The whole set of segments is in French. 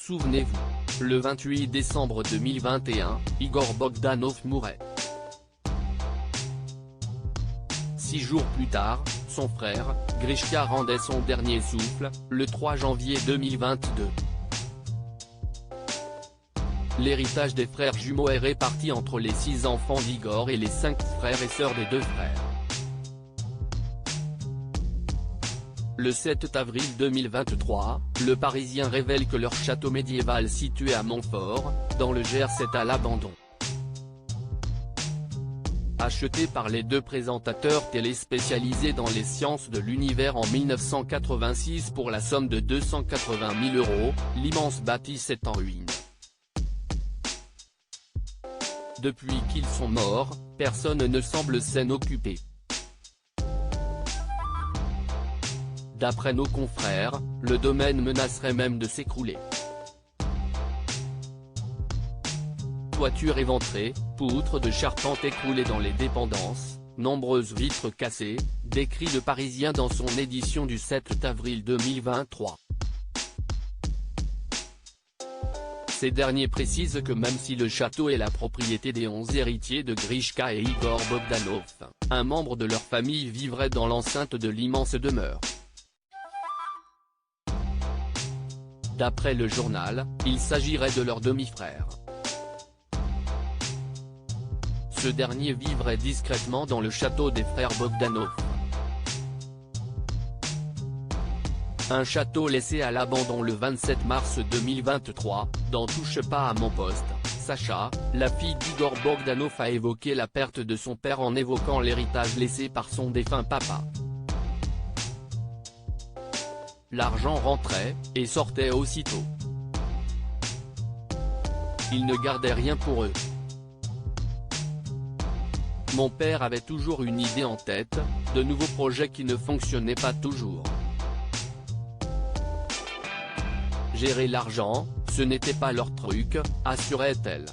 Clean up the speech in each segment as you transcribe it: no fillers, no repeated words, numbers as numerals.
Souvenez-vous, le 28 décembre 2021, Igor Bogdanov mourait. 6 jours plus tard, son frère, Grishka rendait son dernier souffle, le 3 janvier 2022. L'héritage des frères jumeaux est réparti entre les 6 enfants d'Igor et les 5 frères et sœurs des 2 frères. Le 7 avril 2023, Le Parisien révèle que leur château médiéval situé à Montfort, dans le Gers est à l'abandon. Acheté par les 2 présentateurs télé spécialisés dans les sciences de l'univers en 1986 pour la somme de 280 000 €, l'immense bâtisse est en ruine. Depuis qu'ils sont morts, personne ne semble s'en occuper. D'après nos confrères, le domaine menacerait même de s'écrouler. Toiture éventrée, poutres de charpente écroulées dans les dépendances, nombreuses vitres cassées, décrit Le Parisien dans son édition du 7 avril 2023. Ces derniers précisent que même si le château est la propriété des 11 héritiers de Grishka et Igor Bogdanov, un membre de leur famille vivrait dans l'enceinte de l'immense demeure. D'après le journal, il s'agirait de leur demi-frère. Ce dernier vivrait discrètement dans le château des frères Bogdanov. Un château laissé à l'abandon le 27 mars 2023, dans Touche pas à mon poste, Sacha, la fille d'Igor Bogdanov a évoqué la perte de son père en évoquant l'héritage laissé par son défunt papa. L'argent rentrait, et sortait aussitôt. Ils ne gardaient rien pour eux. Mon père avait toujours une idée en tête, de nouveaux projets qui ne fonctionnaient pas toujours. Gérer l'argent, ce n'était pas leur truc, assurait-elle.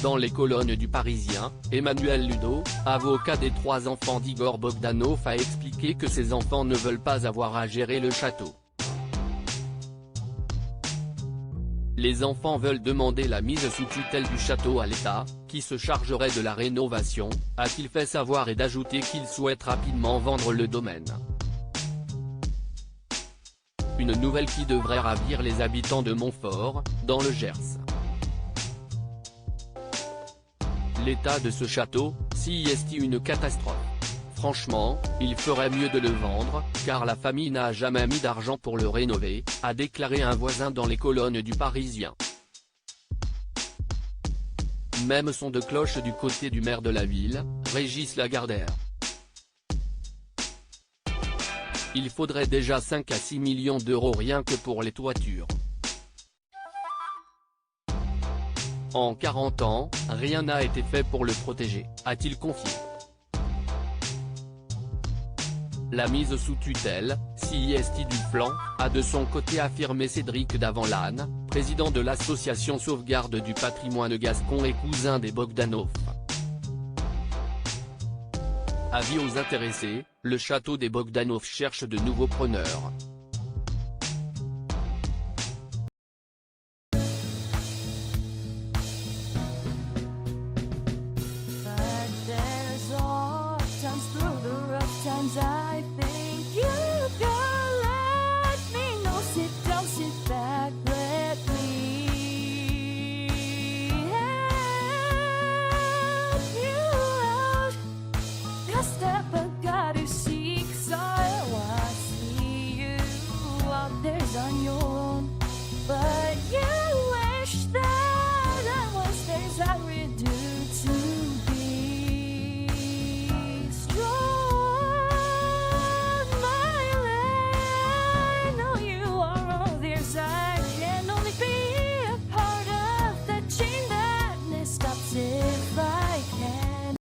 Dans les colonnes du Parisien, Emmanuel Ludo, avocat des 3 enfants d'Igor Bogdanov, a expliqué que ses enfants ne veulent pas avoir à gérer le château. Les enfants veulent demander la mise sous tutelle du château à l'État, qui se chargerait de la rénovation, a-t-il fait savoir, et d'ajouter qu'il souhaite rapidement vendre le domaine. Une nouvelle qui devrait ravir les habitants de Montfort, dans le Gers. L'état de ce château, si est une catastrophe. Franchement, il ferait mieux de le vendre, car la famille n'a jamais mis d'argent pour le rénover, a déclaré un voisin dans les colonnes du Parisien. Même son de cloche du côté du maire de la ville, Régis Lagardère. Il faudrait déjà 5 à 6 millions d'euros rien que pour les toitures. En 40 ans, rien n'a été fait pour le protéger, a-t-il confié. La mise sous tutelle, si est du flanc, a de son côté affirmé Cédric Davanlane, président de l'association Sauvegarde du patrimoine gascon et cousin des Bogdanov. Avis aux intéressés, le château des Bogdanov cherche de nouveaux preneurs. I think you can let me know. Sit down, sit back, let me help you out. The step I gotta seek, so I see you out there's on your own, but